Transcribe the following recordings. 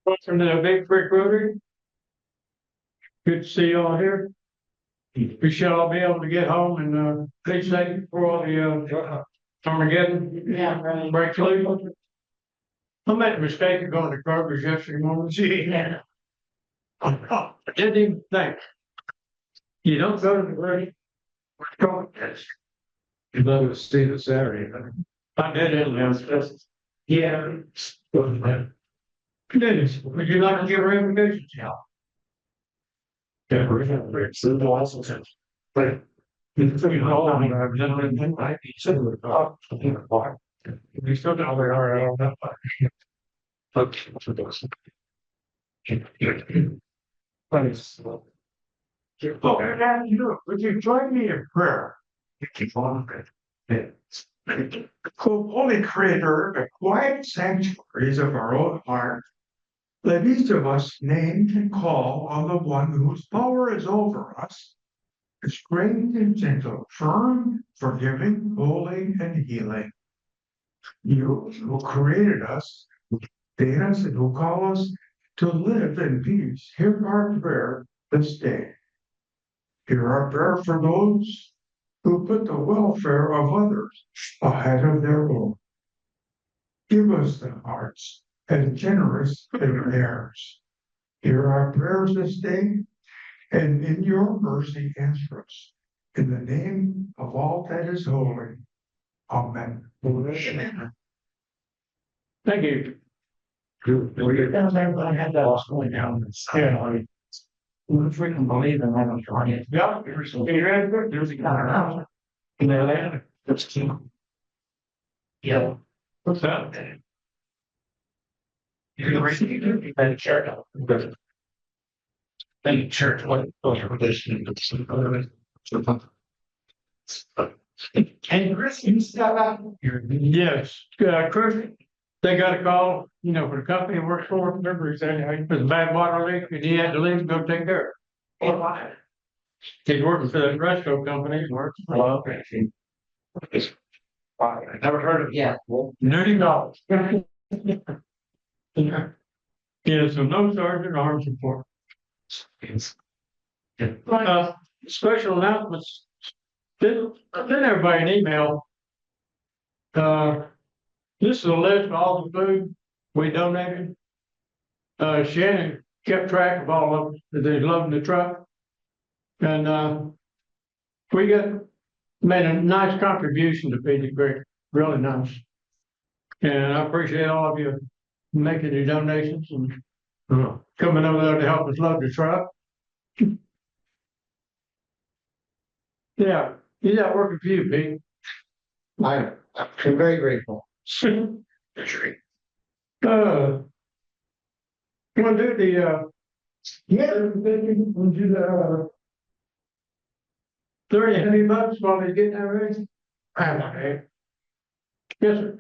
Welcome to the Beavercreek Rotary. Good to see you all here. We shall all be able to get home and be safe before all the Armageddon. Yeah, right. Break loose. I made a mistake of going to Kroger's yesterday morning. Yeah. I didn't even think. You don't go to the grocery store. You'd love to see this area. I did it. And it was just, yeah. Dennis, would you like to give her invitation? Yeah, we're gonna break through the walls and stuff. But it's pretty cold. I've never been like you said, we're up to the park. We still don't really are at all that far. Okay, for those. But it's. Well, you know, would you join me in prayer? Keep on it. Holy Creator, the quiet sanctuaries of our own heart, let each of us name and call on the one whose power is over us, is great and gentle, firm, forgiving, holy, and healing. You who created us, who made us, and who call us to live in peace, hear our prayer this day. Hear our prayer for those who put the welfare of others ahead of their own. Give us the hearts and generous in theirs. Hear our prayers this day, and in your mercy answer us. In the name of all that is holy. Amen. Thank you. Everybody had that going down. Yeah. We freaking believe in that. Yeah. Can you ready for it? There's a kind of. You know, that. That's cute. Yeah. What's that? You're ready to do it. Church. Thank you, church. What? And Chris, you step out. Yes, Chris, they got a call, you know, for the company he works for, remember, he said, it was a bad water leak, and he had to leave, go take care of it. He's working for that resto company, he works for I never heard of it. Yeah. $90. Yeah, so no sergeant arms report. Special announcements. Send everybody an email. This is a list of all the food we donated. Shannon kept track of all of them that they loved in the truck. And we made a nice contribution to Beavercreek, really nice. And I appreciate all of you making your donations and coming over there to help us load the truck. Yeah, he's out working for you, Pete. I'm very grateful. You want to do the we'll do the 30 heavy bucks while we get that ready? Yes, sir.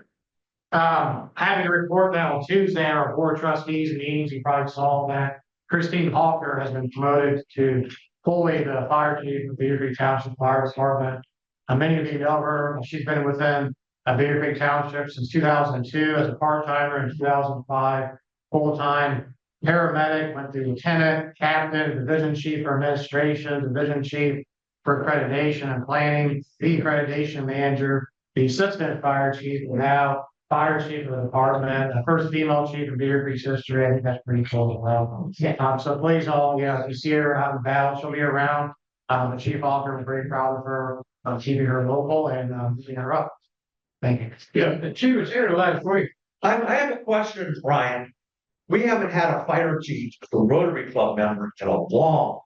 Happy to report that on Tuesday, our board of trustees meetings, you probably saw that Christine Hawker has been promoted to fully the fire chief of Beavercreek Township Fire Department. Many of you know her. She's been within Beavercreek Township since 2002 as a part-timer, in 2005 full-time paramedic, went through lieutenant, captain, division chief for administration, division chief for accreditation and planning, the accreditation manager, the assistant fire chief, and now fire chief of the department, the first female chief of Beavercreek's history. I think that's pretty cool as well. So please all, if you see her out and about, she'll be around. The chief officer was very proud of her, keeping her local and keeping her up. Thank you. Yeah, and she was here last week. I have a question, Brian. We haven't had a fire chief for Rotary Club member in a long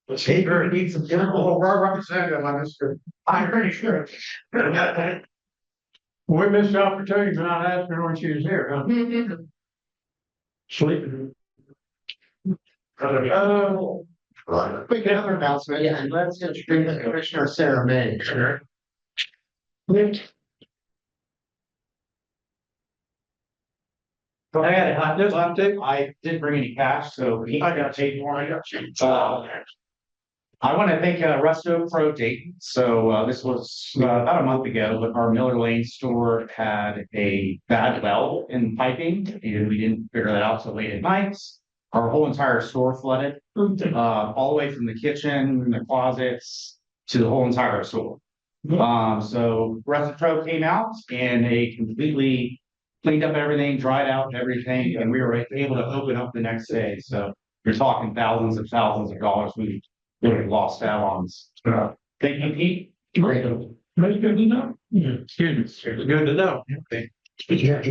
time. Maybe we need some Representative on this group. I'm pretty sure. We missed the opportunity to not ask her when she was here, huh? Sleeping. Quick other announcement. Yeah, and let's introduce Commissioner Sarah May. Sure. I had a left it. I didn't bring any cash, so I got paid more. I want to thank Resto Pro Dayton. So this was about a month ago, but our Miller Lane store had a bad well in piping, and we didn't figure that out till late at nights. Our whole entire store flooded, all the way from the kitchen, the closets, to the whole entire store. So Resto Pro came out and they completely cleaned up everything, dried out everything, and we were able to open up the next day. So you're talking thousands of dollars we really lost out on. Thank you, Pete. Great. That's good to know. Yeah, excuse me. Good to know.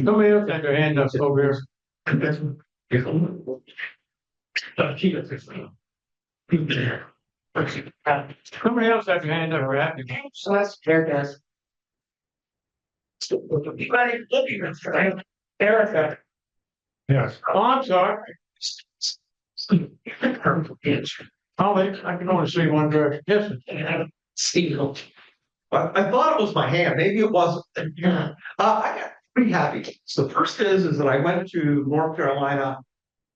Somebody else had their hand up over here. Somebody else had their hand up for that. So that's fair, guys. Erica. Yes. Oh, I'm sorry. I can only see one direction. Yes, sir. I thought it was my hand, maybe it wasn't. I got pretty happy. So the first is that I went to North Carolina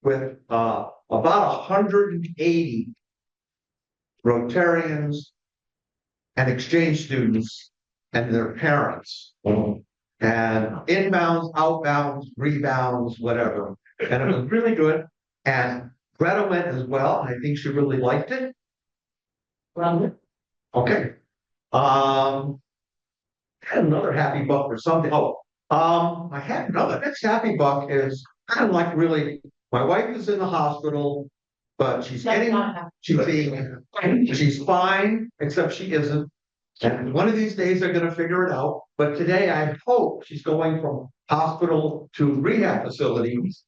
with about 180 Rotarians and exchange students and their parents. And inbounds, outbounds, rebounds, whatever. And it was really good. And Greta went as well. And I think she really liked it. Okay. Had another happy buck or something. I had another. Next happy buck is kind of like really. My wife is in the hospital, but she's she's fine, except she isn't. And one of these days they're going to figure it out. But today I hope she's going from hospital to rehab facilities.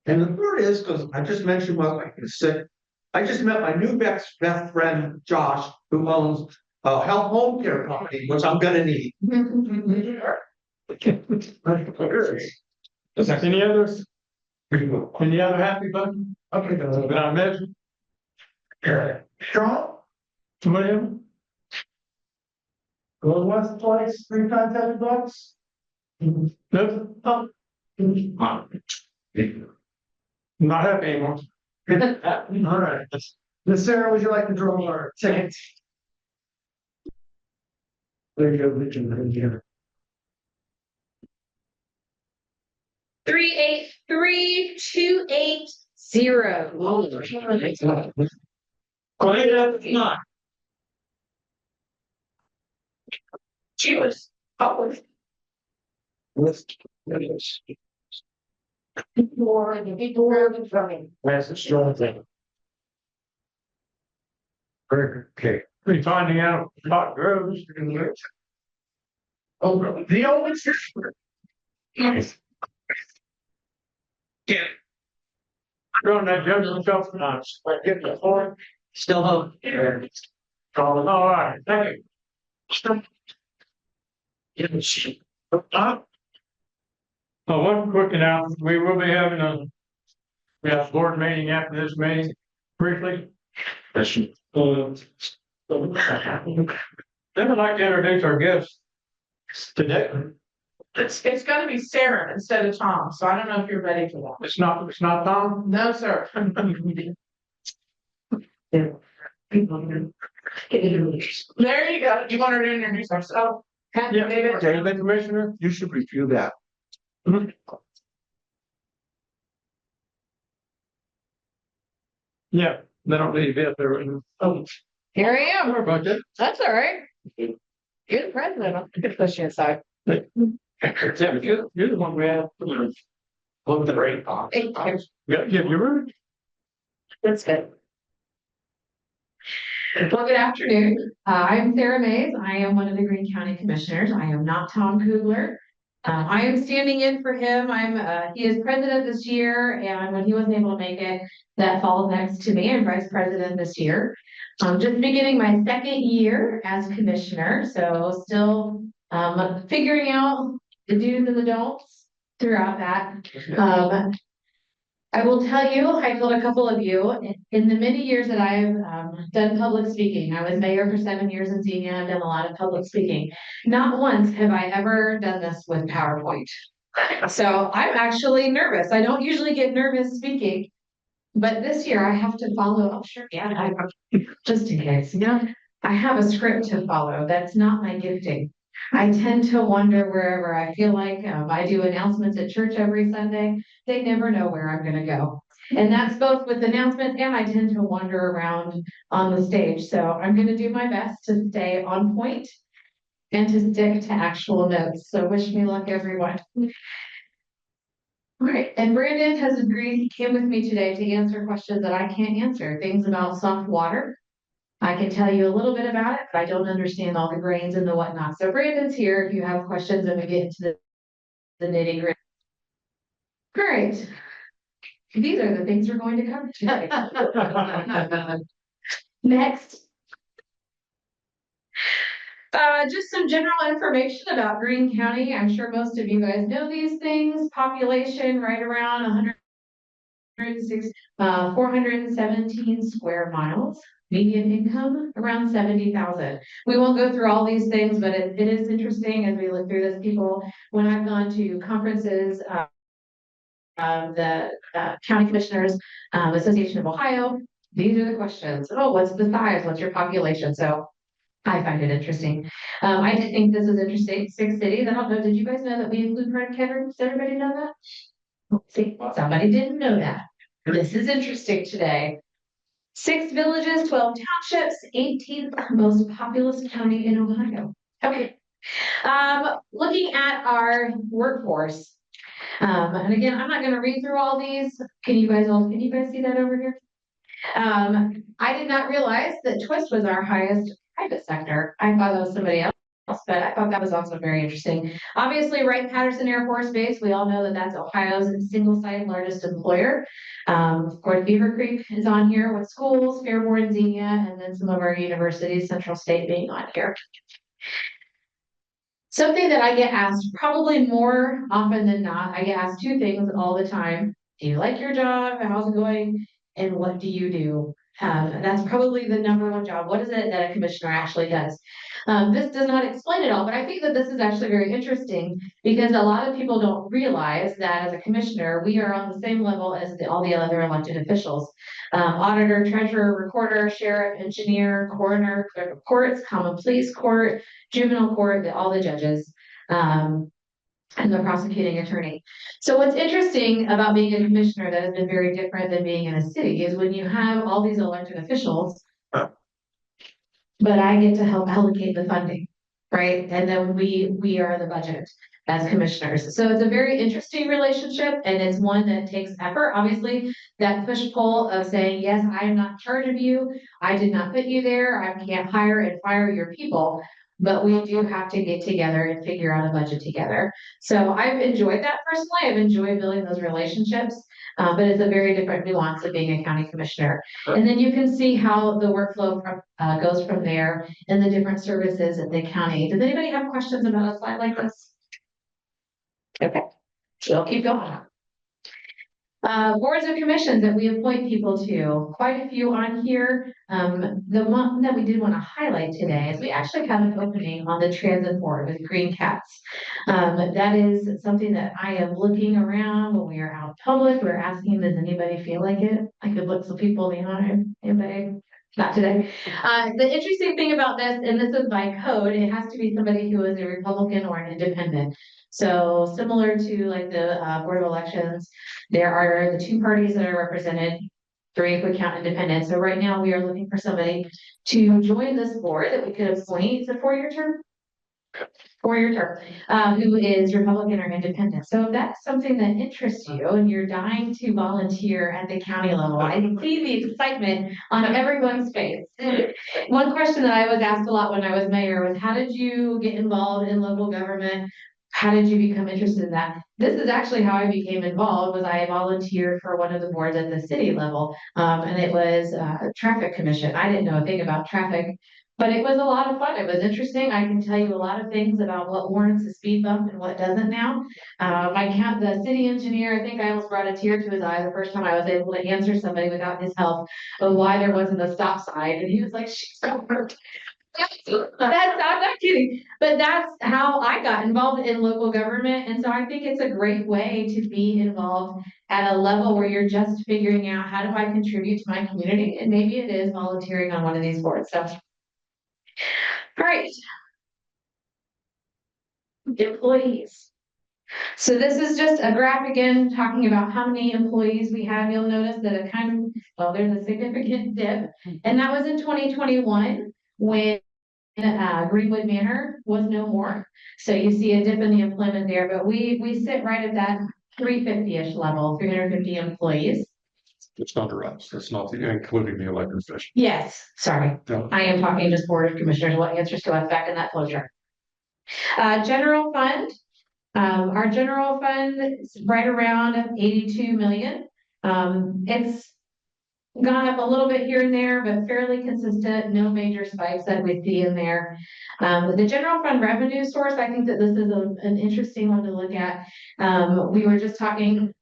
And the third is because I just mentioned my wife is sick. I just met my new best friend Josh, who owns health home care company, which I'm gonna need. Any others? Any other happy button? Okay, did I miss? Sean, Somebody else? go once, twice, 3 times $7. No? Oh. Not happy anymore. All right. Miss Sarah, would you like to draw our ticket? There you go, Richard. 383280. Quiet up, it's not. Cheers. That's a strong thing. Okay. We finding out about grows. Oh, the old sister. Growing that judgment self tonight. Get the floor. Still hope. All right, thank you. One quick announcement, we will be having we have a board meeting after this meeting, briefly. Then I'd like to introduce our guests today. It's gonna be Sarah instead of Tom, so I don't know if you're ready for that. It's not Tom. No, sir. There you go. You want her to introduce herself? Yeah, David? David, Commissioner. You should review that. Yeah, they don't need to be up there. Oh, Here I am. sorry about that. That's all right. You're the president. I'm gonna push you aside. Yeah, you're the one we have. Love the great. Thank you. Yeah, you're right. That's good. Well, good afternoon. I'm Sarah Mays. I am one of the Greene County Commissioners. I am not Tom Kugler. I am standing in for him. He is president this year, and when he wasn't able to make it, that falls next to me. I'm vice president this year. I'm just beginning my second year as commissioner, so still figuring out the do's and the don'ts throughout that. I will tell you, I told a couple of you, in the many years that I've done public speaking, I was mayor for 7 years in Xenia, I've done a lot of public speaking. Not once have I ever done this with PowerPoint. So I'm actually nervous. I don't usually get nervous speaking, But this year I have to follow, oh, sure, yeah, just in case, I have a script to follow. That's not my gifting. I tend to wander wherever I feel like. I do announcements at church every Sunday. They never know where I'm gonna go. And that's both with announcements and I tend to wander around on the stage. So I'm gonna do my best to stay on point and to stick to actual notes. So wish me luck, everyone. All right, and Brandon has agreed, he came with me today to answer questions that I can't answer, things about soft water. I can tell you a little bit about it, but I don't understand all the grains and the whatnot. So Brandon's here if you have questions and we get into the nitty gritty. All right. These are the things we're going to cover today. Next. Just some general information about Greene County. I'm sure most of you guys know these things. Population right around 106, 417 square miles. Median income around 70,000. We won't go through all these things, but it is interesting as we look through this. People, when I've gone to conferences, the County Commissioners Association of Ohio, these are the questions. Oh, what's the size? What's your population? So I find it interesting. I think this is interesting. 6 cities. I don't know. Did you guys know that we include Frederick? Does everybody know that? See, somebody didn't know that. This is interesting today. 6 villages, 12 townships, 18th most populous county in Ohio. Okay. Looking at our workforce. And again, I'm not going to read through all these. Can you guys see that over here? I did not realize that Twist was our highest private sector. I thought that was somebody else, but I thought that was also very interesting. Obviously, Wright-Patterson Air Force Base, we all know that that's Ohio's single-site largest employer. Of course, Beavercreek is on here with schools, Fairborn, Xenia, and then some of our universities, Central State being on here. Something that I get asked probably more often than not, I get asked 2 things all the time. Do you like your job? How's it going? And what do you do? That's probably the #1 job. What is it that a commissioner actually does? This does not explain it all, but I think that this is actually very interesting because a lot of people don't realize that as a commissioner, we are on the same level as all the other elected officials. Auditor, treasurer, recorder, sheriff, engineer, coroner, clerk of courts, common police court, juvenile court, all the judges. And the prosecuting attorney. So what's interesting about being a commissioner that has been very different than being in a city is when you have all these elected officials, but I get to help allocate the funding, right? And then we are the budget as commissioners. So it's a very interesting relationship and it's one that takes effort. Obviously, that push-pull of saying, yes, I am not in charge of you. I did not put you there. I can't hire and fire your people. But we do have to get together and figure out a budget together. So I've enjoyed that personally. I've enjoyed building those relationships, but it's a very different nuance of being a county commissioner. And then you can see how the workflow goes from there and the different services at the county. Does anybody have questions about a slide like this? Okay, we'll keep going. Boards and commissions that we appoint people to, quite a few on here. The one that we did want to highlight today is we actually have an opening on the transit board with Green Cats. That is something that I am looking around when we are out in public. We're asking, does anybody feel like it? I could look some people in the eye. Anybody? Not today. The interesting thing about this, and this is by code, it has to be somebody who is a Republican or an independent. So similar to like the Board of Elections, there are the 2 parties that are represented, 3 if we count independent. So right now we are looking for somebody to join this board that we could appoint. It's a 4-year term. 4-year term, who is Republican or independent. So if that's something that interests you and you're dying to volunteer at the county level, I can see the excitement on everyone's face. One question that I was asked a lot when I was mayor was, how did you get involved in local government? How did you become interested in that? This is actually how I became involved. Was I volunteered for one of the boards at the city level, and it was traffic commission. I didn't know a thing about traffic, but it was a lot of fun. It was interesting. I can tell you a lot of things about what warrants a speed bump and what doesn't now. The city engineer, I think I almost brought a tear to his eye the first time I was able to answer somebody without his help of why there wasn't a stop sign, and he was like, "She's so hurt." I'm not kidding, but that's how I got involved in local government. And so I think it's a great way to be involved at a level where you're just figuring out how do I contribute to my community? And maybe it is volunteering on one of these boards. So, all right. Employees. So this is just a graph again, talking about how many employees we have. You'll notice that it kind of, well, there's a significant dip. And that was in 2021 when Greenwood Manor was no more. So you see a dip in the employment there, but we sit right at that 350-ish level, 350 employees. It's under us. That's not including the elected officials. Yes, sorry. No. I am talking just Board of Commissioners, what answers to us back in that flow chart. General fund. Our general fund is right around 82 million. It's gone up a little bit here and there, but fairly consistent, no major spikes that we see in there. The general fund revenue source, I think that this is an interesting one to look at. We were just talking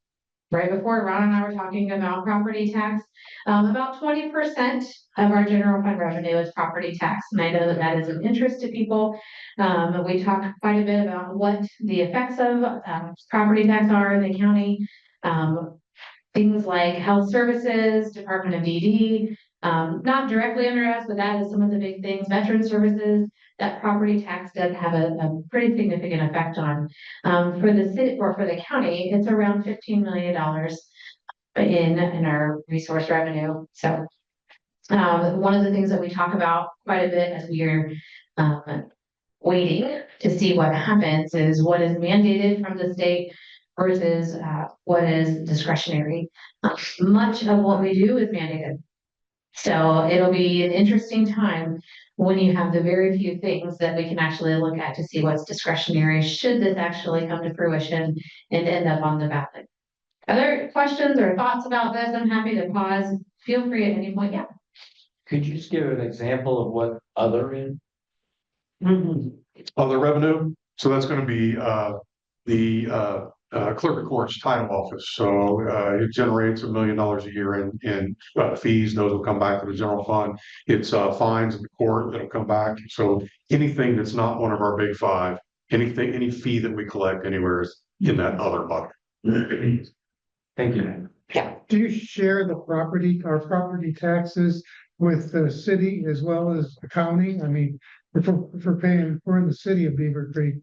right before Ron and I were talking about property tax. About 20% of our general fund revenue is property tax. And I know that that is of interest to people. We talk quite a bit about what the effects of property tax are in the county. Things like health services, Department of DD, not directly under us, but that is some of the big things. Veteran services, that property tax does have a pretty significant effect on. For the city or for the county, it's around $15 million in our resource revenue. So one of the things that we talk about quite a bit as we are waiting to see what happens is what is mandated from the state versus what is discretionary. Much of what we do is mandated. So it'll be an interesting time when you have the very few things that we can actually look at to see what's discretionary, should this actually come to fruition and end up on the ballot. Other questions or thoughts about this? I'm happy to pause. Feel free at any point. Yeah. Could you just give an example of what other is? Other revenue, so that's gonna be the clerk of court's title office. So it generates $1 million a year in fees. Those will come back to the general fund. It's fines in the court that'll come back. So anything that's not one of our big five, any fee that we collect anywhere is in that other bucket. Thank you. Do you share the property, our property taxes with the city as well as the county? I mean, if we're paying, we're in the city of Beavercreek,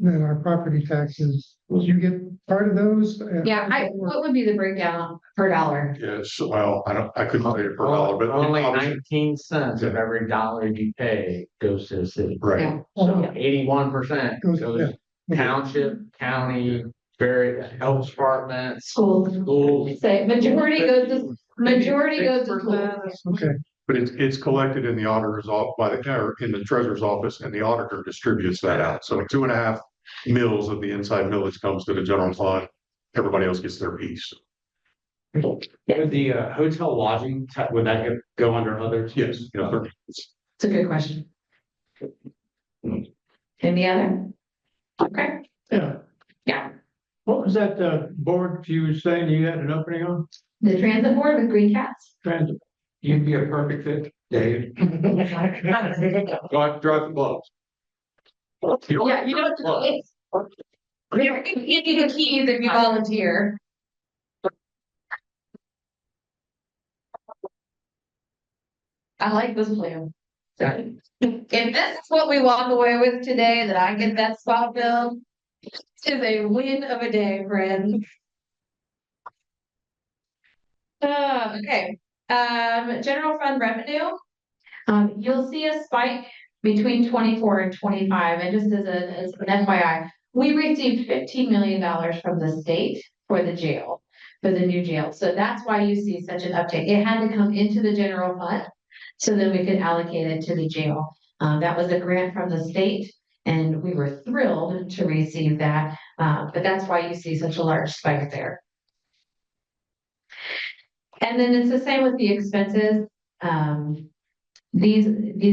then our property taxes, will you get part of those? Yeah, what would be the breakdown per dollar? Yes, well, I couldn't tell you per dollar, but Only obviously- 19 cents of every dollar you pay goes to the city. right. Yeah. So 81% Goes- goes yeah. township, county, very health department, Schools. schools. Say majority goes to schools. Okay, But it's collected in the auditor's in the treasurer's office, and the auditor distributes that out. So 2.5 mils of the inside millage comes to the general fund. Everybody else gets their piece. Would the hotel lodging, would that go under other? Yes, It's a good question. Any other? Okay, Yeah. yeah. What was that, board you were saying you had an opening on? The transit board with green cats. Transit. You'd be a perfect fit, Dave. Drive the gloves. Yeah, you know what to do. You need the keys if you volunteer. I like this plan. If this is what we walk away with today, that I get that spot filled, is a win of a day, friends. Okay, general fund revenue. You'll see a spike between 24 and 25, and just as an FYI, we received $15 million from the state for the jail, for the new jail. So that's why you see such an uptake. It had to come into the general fund so that we could allocate it to the jail. That was a grant from the state, and we were thrilled to receive that. But that's why you see such a large spike there. And then it's the same with the expenses. These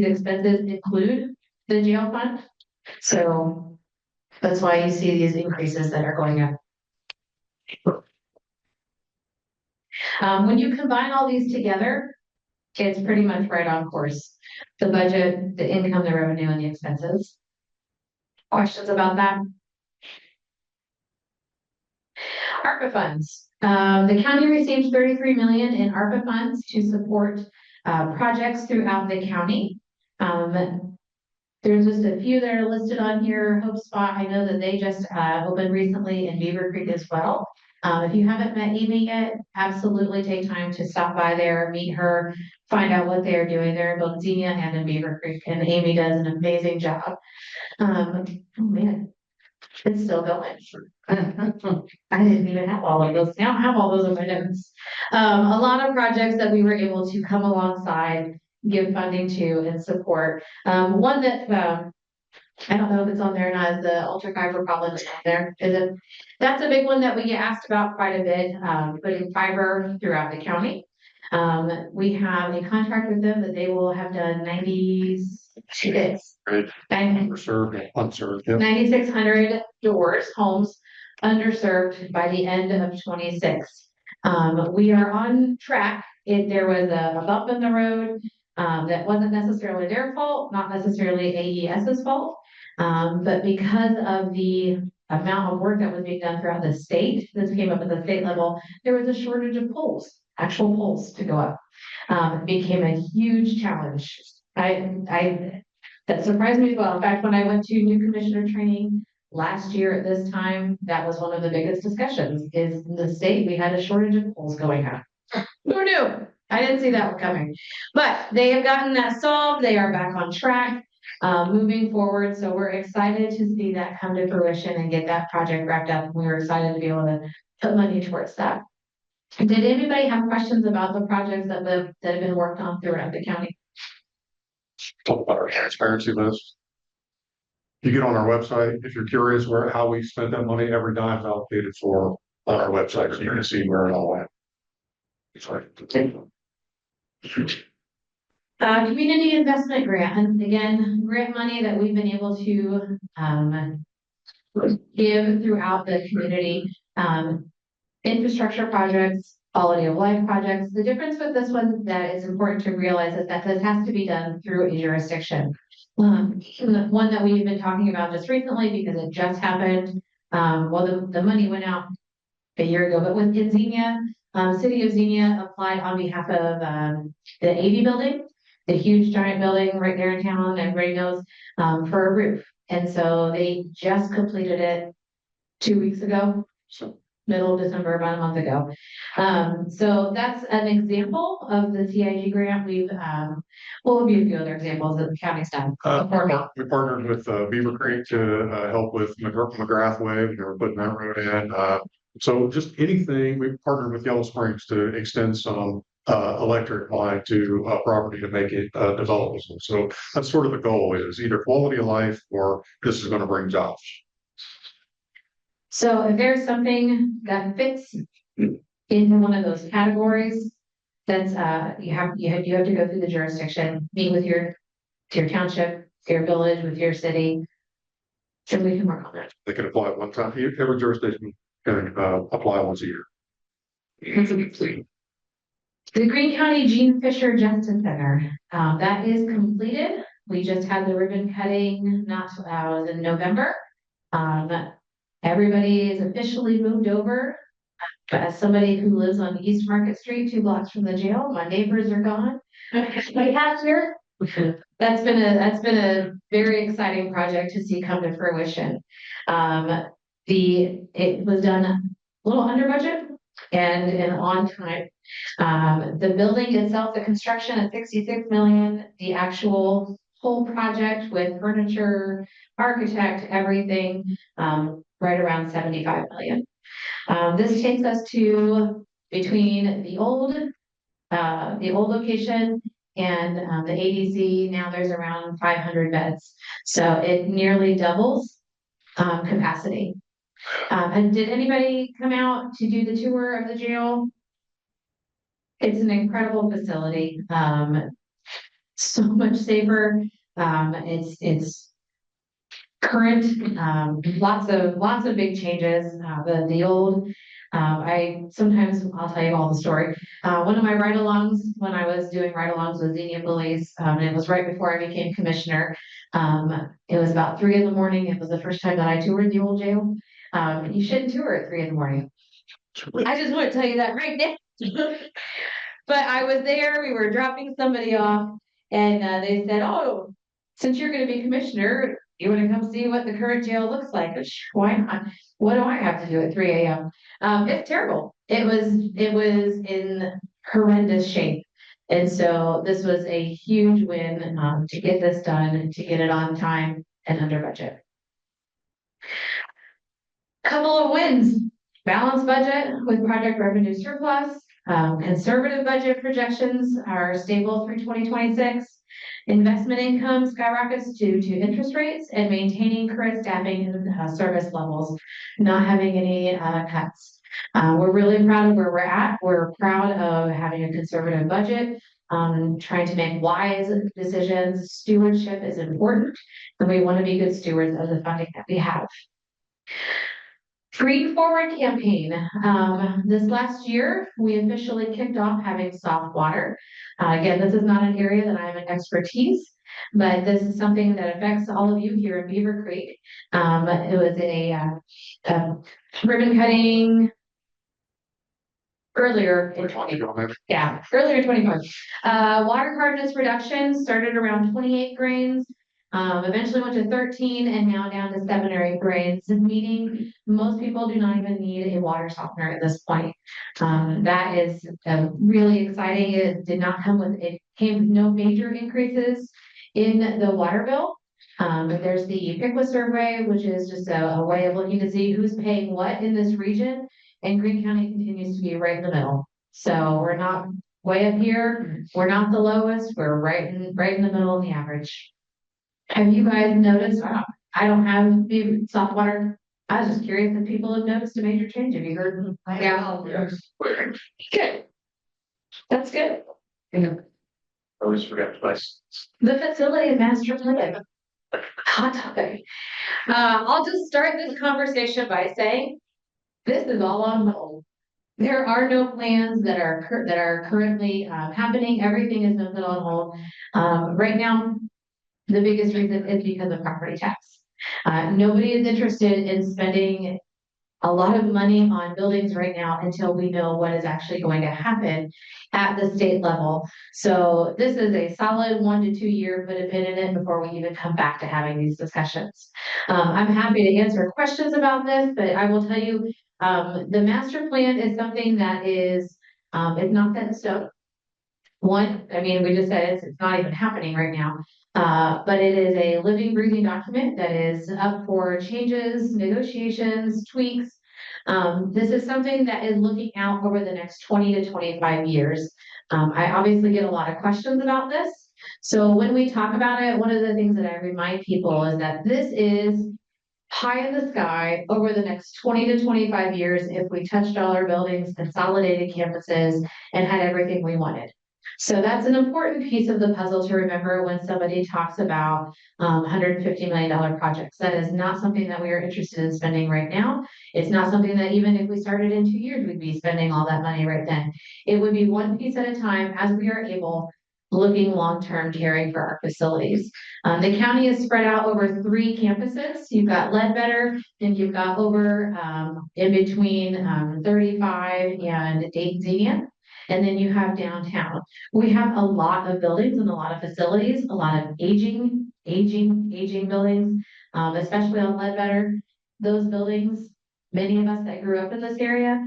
expenses include the jail fund. So that's why you see these increases that are going up. When you combine all these together, It's pretty much right on course. The budget, the income, the revenue, and the expenses. Questions about that? ARPA funds. The county received 33 million in ARPA funds to support projects throughout the county. There's just a few that are listed on here. Hope Spot, I know that they just opened recently in Beavercreek as well. If you haven't met Amy yet, absolutely take time to stop by there, meet her, find out what they're doing. They're in both Xenia and in Beavercreek, and Amy does an amazing job. Oh man, it's still going. I didn't even have all of those. I don't have all those in my notes. A lot of projects that we were able to come alongside, give funding to, and support. One that I don't know if it's on there or not, is the ultra fiber problem that's on there. Is it? That's a big one that we get asked about quite a bit, putting fiber throughout the county. We have a contract with them that they will have done 96, Underserved, unserved. Yep. 9,600 doors, homes underserved by the end of 26. We are on track. There was a bump in the road that wasn't necessarily their fault, not necessarily AES's fault, but because of the amount of work that was being done throughout the state, this came up at the state level, there was a shortage of poles, actual poles to go up. It became a huge challenge. That surprised me as well. In fact, when I went to new commissioner training last year at this time, that was one of the biggest discussions, is in the state, we had a shortage of poles going up. Who knew? I didn't see that one coming. But they have gotten that solved. They are back on track, moving forward. So we're excited to see that come to fruition and get that project wrapped up. We're excited to be able to put money towards that. Did anybody have questions about the projects that have been worked on throughout the county? Talk about our transparency list. You get on our website, if you're curious how we spent that money, every dime is allocated for on our website, so you can see where it all went. Sorry. Community investment grant, and again, grant money that we've been able to give throughout the community. Infrastructure projects, quality of life projects. The difference with this one that is important to realize is that this has to be done through a jurisdiction. The one that we've been talking about just recently, because it just happened, well, the money went out a year ago, but with Xenia, City of Xenia applied on behalf of the AV building, the huge giant building right there in town, everybody knows, for a roof. And so they just completed it 2 weeks ago. So middle of December, about a month ago. So that's an example of the CIG grant. We'll be a few other examples that the county's done. We partnered with Beavercreek to help with McGrath Way. We're putting that road in. So just anything, we partnered with Yellow Springs to extend some electric line to property to make it developable. So that's sort of the goal, is either quality of life or this is going to bring jobs. So if there's something that fits into one of those categories, that's you have to go through the jurisdiction, meet with your township, your village, with your city, so we can work on that. They can apply one time. Every jurisdiction can apply once a year. The Greene County Gene Fisher Justice Center, that is completed. We just had the ribbon cutting, was in November. Everybody is officially moved over. But as somebody who lives on East Market Street, 2 blocks from the jail, my neighbors are gone. My cat's here. That's been a very exciting project to see come to fruition. It was done a little under budget and on time. The building itself, the construction at 66 million, the actual whole project with furniture, architect, everything, right around 75 million. This takes us to between the old location and the ADC. Now there's around 500 beds, so it nearly doubles capacity. And did anybody come out to do the tour of the jail? It's an incredible facility. So much safer. It's current, lots of big changes. The old I'll tell you all the story. One of my ride-alongs, when I was doing ride-alongs with Xenia Bullies, and it was right before I became commissioner. It was about 3 a.m. It was the first time that I toured the old jail. You shouldn't tour at 3 a.m. I just want to tell you that right now. But I was there, we were dropping somebody off, and they said, "Oh, since you're going to be commissioner, you want to come see what the current jail looks like?" Why not? What do I have to do at 3 a.m.? It's terrible. It was in horrendous shape. And so this was a huge win to get this done, to get it on time and under budget. Couple of wins: balanced budget with project revenue surplus. Conservative budget projections are stable through 2026. Investment income skyrockets due to interest rates and maintaining current staffing and service levels, not having any cuts. We're really proud of where we're at. We're proud of having a conservative budget, trying to make wise decisions. Stewardship is important, and we want to be good stewards of the funding that we have. Green Forward campaign. This last year, we officially kicked off having soft water. Again, this is not an area that I have an expertise, but this is something that affects all of you here in Beavercreek. It was a ribbon cutting earlier in 2024. Water hardness reduction started around 28 grains. Eventually went to 13 and now down to 7 or 8 grains, meaning most people do not even need a water softener at this point. That is really exciting. It came with no major increases in the water bill. There's the PICWA survey, which is just a way of looking to see who's paying what in this region, and Greene County continues to be right in the middle. So we're not way up here, we're not the lowest, we're right in the middle of the average. Have you guys noticed? I don't have the soft water. I was just curious if people have noticed a major change. Have you heard? Yeah. Good. That's good. Always forget twice. The facility master plan. Hot topic. I'll just start this conversation by saying this is all on hold. There are no plans that are currently happening. Everything has been put on hold. Right now, the biggest reason is because of property tax. Nobody is interested in spending a lot of money on buildings right now until we know what is actually going to happen at the state level. So this is a solid 1 to 2 year put a pin in it before we even come back to having these discussions. I'm happy to answer questions about this, but I will tell you, the master plan is something that is not set in stone. We just said it's not even happening right now. But it is a living, breathing document that is up for changes, negotiations, tweaks. This is something that is looking out over the next 20 to 25 years. I obviously get a lot of questions about this. So when we talk about it, one of the things that I remind people is that this is pie in the sky over the next 20 to 25 years if we touched all our buildings, consolidated campuses, and had everything we wanted. So that's an important piece of the puzzle to remember when somebody talks about $150 million projects. That is not something that we are interested in spending right now. It's not something that even if we started in 2 years, we'd be spending all that money right then. It would be one piece at a time as we are able, looking long-term, caring for our facilities. The county is spread out over 3 campuses. You've got Ledbetter, and you've got over in between 35 and Dayton Xenia. And then you have downtown. We have a lot of buildings and a lot of facilities, a lot of aging buildings, especially on Ledbetter. Those buildings, many of us that grew up in this area,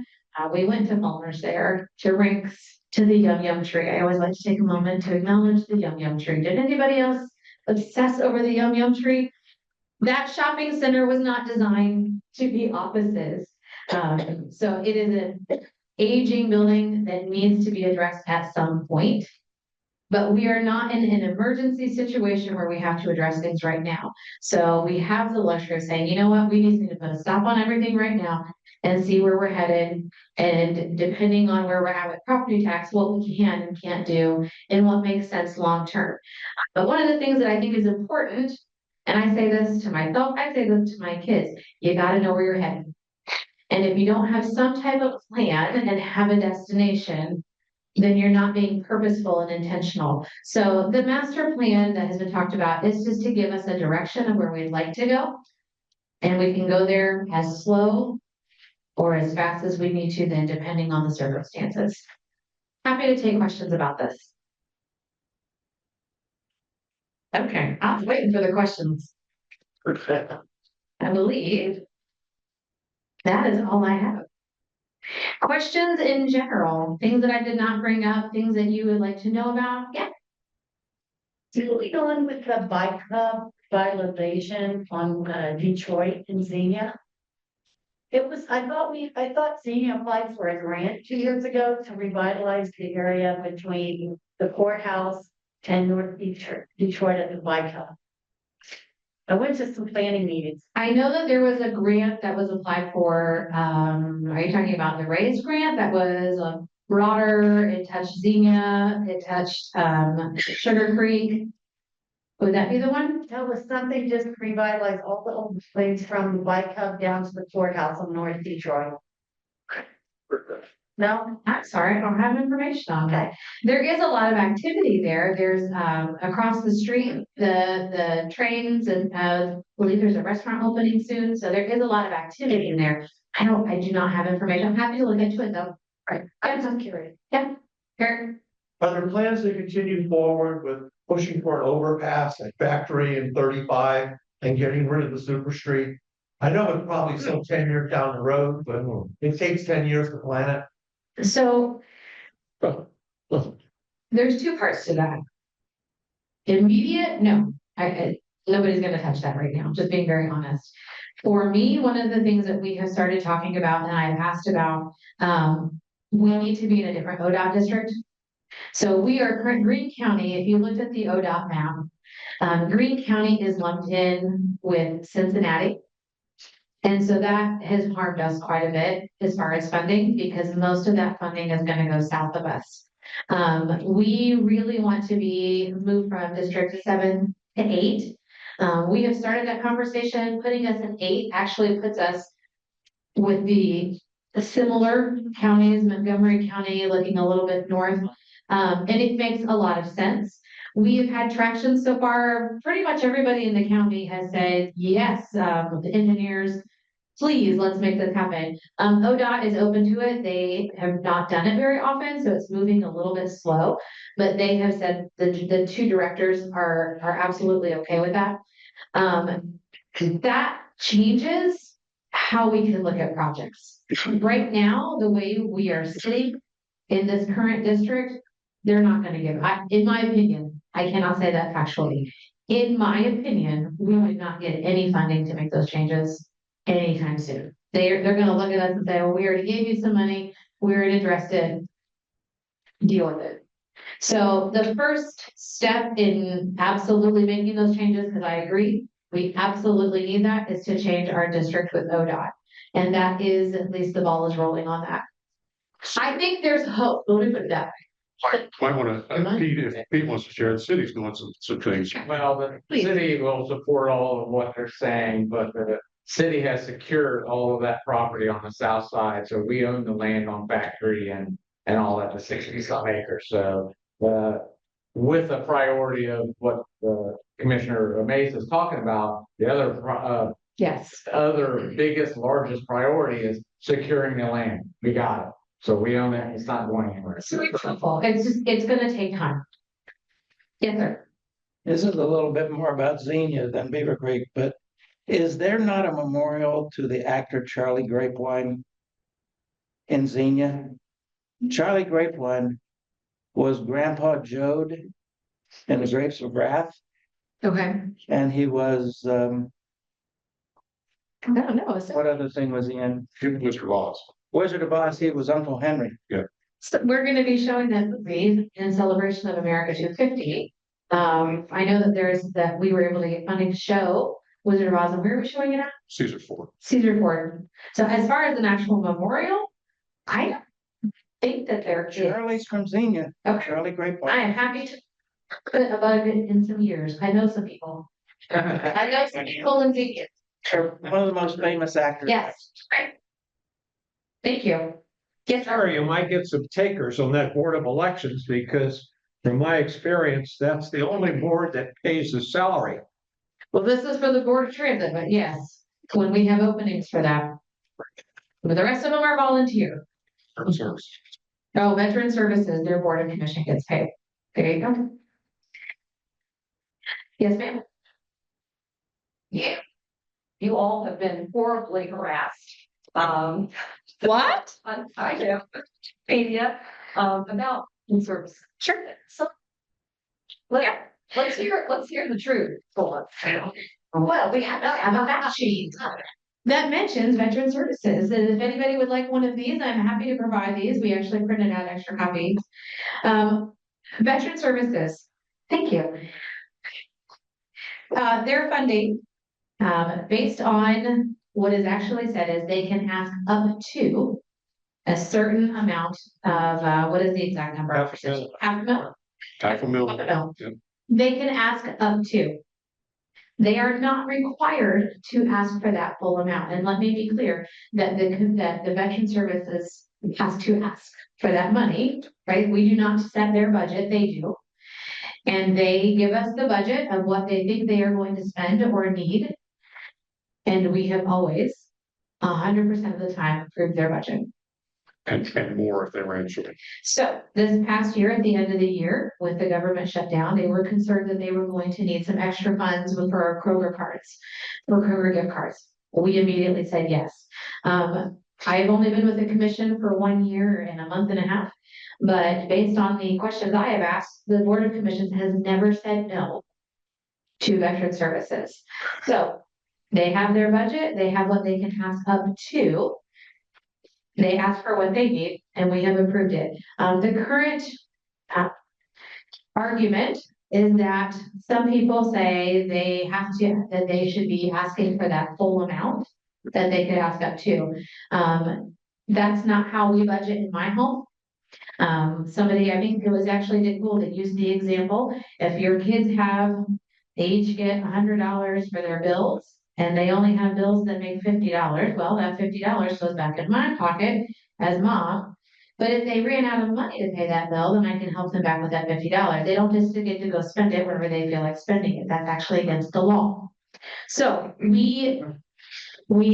we went to Fulmer's there, to Rinks, to the Yum Yum Tree. I always like to take a moment to acknowledge the Yum Yum Tree. Did anybody else obsess over the Yum Yum Tree? That shopping center was not designed to be offices. So it is an aging building that needs to be addressed at some point. But we are not in an emergency situation where we have to address things right now. So we have the luxury of saying, you know what, we just need to put a stop on everything right now and see where we're headed. And depending on where we're at with property tax, what we can and can't do and what makes sense long term. But one of the things that I think is important, and I say this to myself, I say this to my kids, you got to know where you're headed. And if you don't have some type of plan and have a destination, then you're not being purposeful and intentional. So the master plan that has been talked about is just to give us a direction of where we'd like to go. And we can go there as slow or as fast as we need to then, depending on the circumstances. Happy to take questions about this. Okay, I'm waiting for the questions. I believe that is all I have. Questions in general, things that I did not bring up, things that you would like to know about? Yeah. Do we go in with the bike hub violation on Detroit and Xenia? It was, I thought Xenia applied for a grant 2 years ago to revitalize the area between the courthouse and North Detroit at the bike hub. I went to some planning meetings. I know that there was a grant that was applied for, are you talking about the RAISE grant that was broader, it touched Xenia, it touched, Sugar Creek? Would that be the one? That was something just to revitalize all the old things from the bike hub down to the courthouse in North Detroit. No? I'm sorry, I don't have information on that. There is a lot of activity there. There's, across the street, the trains and, I believe there's a restaurant opening soon. So there is a lot of activity in there. I do not have information. I'm happy to look into it though. Right. I'm curious. Yeah. Eric? Are there plans to continue forward with pushing for an overpass at Factory and 35 and getting rid of the super street? I know it's probably still 10 years down the road, but it takes 10 years to plan it. So there's two parts to that. Immediate, no, nobody's gonna touch that right now, just being very honest. For me, one of the things that we have started talking about and I have asked about, we need to be in a different ODOT district. So we are current Greene County, if you looked at the ODOT map, Greene County is lumped in with Cincinnati. And so that has harmed us quite a bit as far as funding, because most of that funding is gonna go south of us. We really want to be moved from District 7 to 8. We have started that conversation. Putting us in 8 actually puts us with the similar counties, Montgomery County, looking a little bit north. And it makes a lot of sense. We have had traction so far. Pretty much everybody in the county has said, yes, the engineers, please, let's make this happen. ODOT is open to it. They have not done it very often, so it's moving a little bit slow. But they have said the two directors are absolutely okay with that. That changes how we can look at projects. Right now, the way we are sitting in this current district, they're not gonna give, in my opinion, I cannot say that factually. In my opinion, we would not get any funding to make those changes anytime soon. They're gonna look at us and say, well, we already gave you some money, we already addressed it, deal with it. So the first step in absolutely making those changes, because I agree, we absolutely need that, is to change our district with ODOT. And that is, at least the ball is rolling on that. I think there's hope, let me put it that way. Might want to, Pete, if Pete wants to share, the city's doing some things. Well, the city will support all of what they're saying, but the city has secured all of that property on the south side, so we own the land on Factory and all that, the 60-some acres, so. With the priority of what Commissioner Mace is talking about, the other Yes. other biggest, largest priority is securing the land. We got it. So we own it. It's not going anywhere. So it's helpful. It's gonna take time. Yes, sir. This is a little bit more about Xenia than Beavercreek, but is there not a memorial to the actor Charlie Grapewine in Xenia? Charlie Grapewine was Grandpa Jode in The Grapes of Wrath, Okay. and he was, I don't know. what other thing was he in? Mr. Voss. Wizard of Oz, he was Uncle Henry. So we're gonna be showing that movie in celebration of America 250. I know that we were able to get funding to show Wizard of Oz, and where are we showing it at? Caesar Ford. Cedar Ford. So as far as an actual memorial, I don't think that there is. Charlie's from Xenia. Okay. Charlie I Grapewine. am happy to put a bug in some years. I know some people. I know some people in Xenia. One of the most famous actors. Yes. Thank you. Yes, sir. Sorry, you might get some takers on that Board of Elections because from my experience, that's the only board that pays the salary. Well, this is for the Board of Transit, but yes, when we have openings for that. But the rest of them are volunteer. Oh, Veteran Services, their Board of Commission gets paid. There you go. Yes, ma'am. Yeah. You all have been horribly harassed. What? I have media, about service. Sure. So. Let's hear the truth. Well, we have a fact sheet. That mentions Veteran Services, and if anybody would like one of these, I'm happy to provide these. We actually printed out extra copies. Veteran Services, thank you. Their funding, based on what is actually said is they can ask up to a certain amount of, what is the exact number? Half a million. They can ask up to. They are not required to ask for that full amount. And let me be clear that the Veteran Services has to ask for that money, right? We do not set their budget, they do. And they give us the budget of what they think they are going to spend or need. And we have always, 100% of the time, approved their budget. And more if they were insured. So this past year, at the end of the year, with the government shutdown, they were concerned that they were going to need some extra funds for our Kroger cards, for Kroger gift cards. We immediately said yes. I have only been with the commission for 1 year and a month and a half, but based on the questions I have asked, the Board of Commissions has never said no to Veteran Services. So they have their budget, they have what they can ask up to. They ask for what they need, and we have approved it. The current argument is that some people say that they should be asking for that full amount that they could ask up to. That's not how we budget in my home. Somebody, I think it was actually Dick Gould that used the example. If your kids they each get $100 for their bills, and they only have bills that make $50, well, that $50 goes back in my pocket as mom. But if they ran out of money to pay that bill, then I can help them back with that $50. They don't just get to go spend it wherever they feel like spending it. That's actually against the law. So we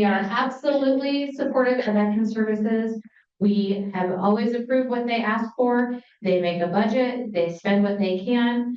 are absolutely supportive of Veteran Services. We have always approved what they ask for. They make a budget, they spend what they can.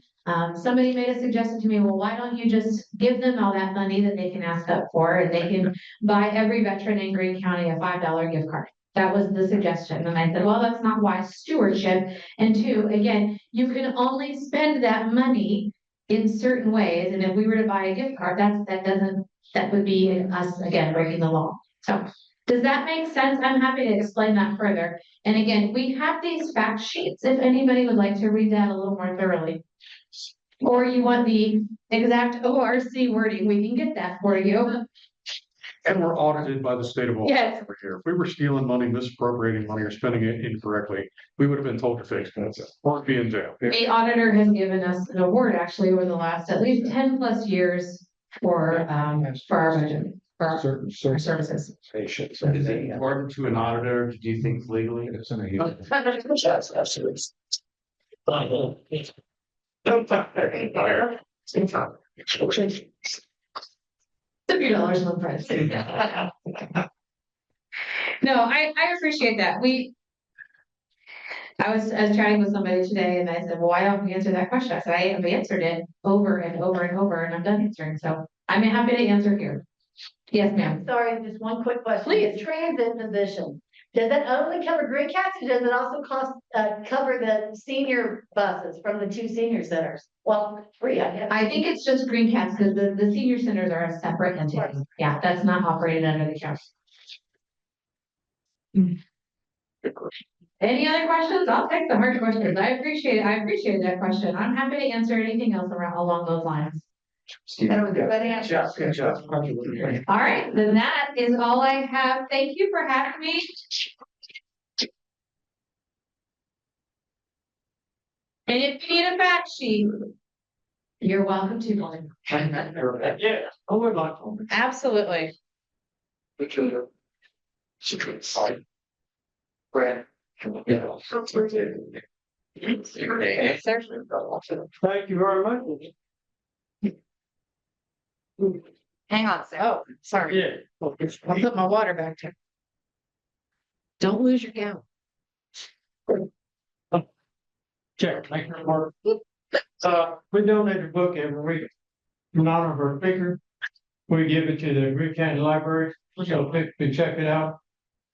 Somebody made a suggestion to me, well, why don't you just give them all that money that they can ask up for, and they can buy every veteran in Greene County a $5 gift card. That was the suggestion. And I said, well, that's not wise stewardship. And two, again, you can only spend that money in certain ways. And if we were to buy a gift card, that would be us, again, breaking the law. So does that make sense? I'm happy to explain that further. And again, we have these fact sheets if anybody would like to read that a little more thoroughly. Or you want the exact ORC wording, we can get that for you. And we're audited by the state of Ohio Yes. every year. If we were stealing money, misappropriating money, or spending it incorrectly, we would have been told to fix it or be in jail. The auditor has given us an award actually over the last at least 10+ years for our budget, for our services. Is it important to an auditor to do things legally? $50 one price. No, I appreciate that. I was chatting with somebody today and I said, well, why don't we answer that question? I said, I have answered it over and over and over and I'm done answering. So I'm happy to answer here. Yes, ma'am. Sorry, just one quick question. Please. The transit position, does that only cover Green County, or does it also cover the senior buses from the 2 senior centers? Well, 3, I guess. I think it's just Green Cats because the senior centers are a separate entity. Yeah, that's not operated under the county. Any other questions? I'll take the hard questions. I appreciate it. I appreciate that question. I'm happy to answer anything else along those lines. That was a good answer. Good job. All right, then that is all I have. Thank you for having me. And if you need a fact sheet, you're welcome to one. Yeah. Oh, we're not. Absolutely. Brad. Yeah. Thank you very much. Hang on, sir. Oh, sorry. Yeah. I'll put my water back there. Don't lose your gown. Check, thank you, Mark. We donate a book every week in honor of our speaker. We give it to the Greene County Library, so people can check it out.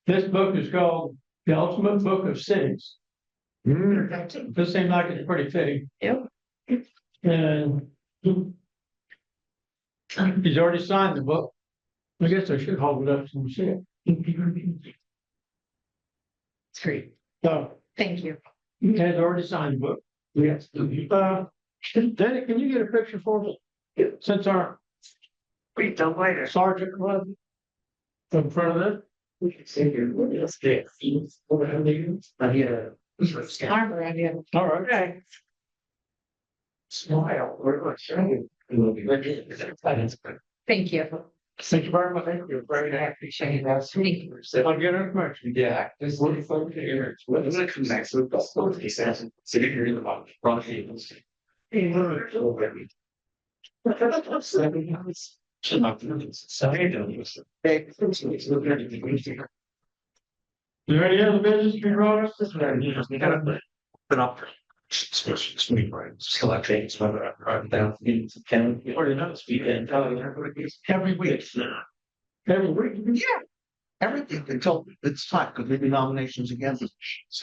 This book is called The Ultimate Book of Cities. This seems like it's pretty fitting. Yep. And he's already signed the book. I guess I should hold it up so you see it. It's great. So, Thank you. he has already signed the book. Yes. Danny, can you get a picture for me? Since our Wait, don't later. sergeant was in front of this. We can see here. Let's get. Harbor idea. All right. Okay. Smile. We're going to show you. Thank you. Thank you very much. Thank you. Very nice. Appreciate that. I'll get information. Yeah, just look for here. What does it connect with the school? He says, sitting here in the bottom, front tables. Is there any other business to be brought up? Been up. Especially swing rides, collecting, whether I'm down in Canada, or another speed and telling everybody every week. Every week? Yeah. Everything until it's time, because maybe nominations again.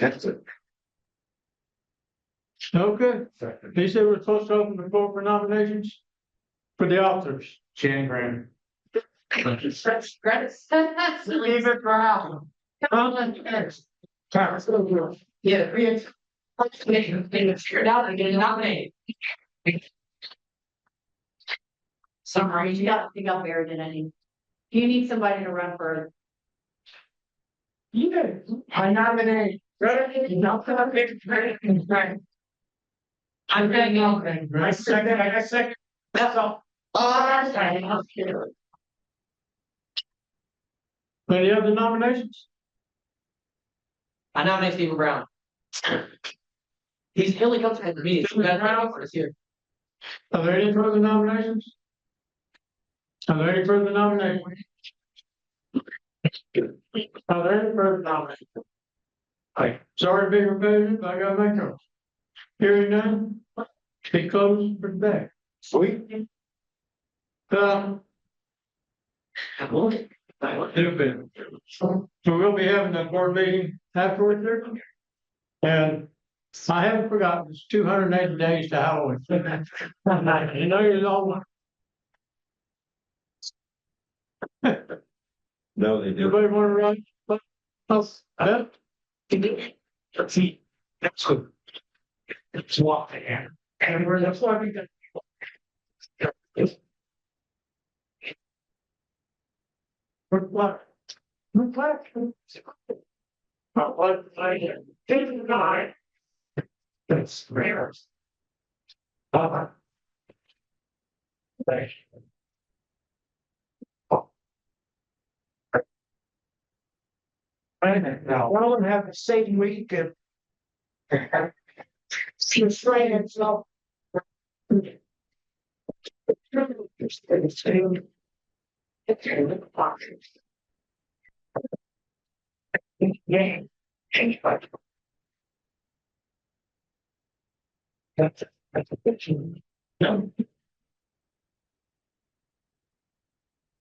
That's it. Okay. He said we're supposed to open the floor for nominations for the authors. Jan Graham. Credits. Leave it for Al. Yeah, figured out and get nominated. Sorry, you got buried in any. Do you need somebody to run for? I nominate. I'm getting nominated. I second. That's all. Any other nominations? I nominate Stephen Brown. He only comes to the meetings. Here. Are there any further nominations? Are there any further nominations? Are there any further nominations? Hi, sorry to be repetitive, but I gotta make those. Hearing none, be closed for today. Sweet. So we'll be having a board meeting afterwards there. And I haven't forgotten, it's 280 days to Halloween. You know, you're all. No, they do. Everybody want to run? Beth? Let's see. That's good. It's walk there. And we're, that's why we got. What? That's rare. Now, one of them have a Satan week and. Restrain himself. Yeah. That's a picture. No.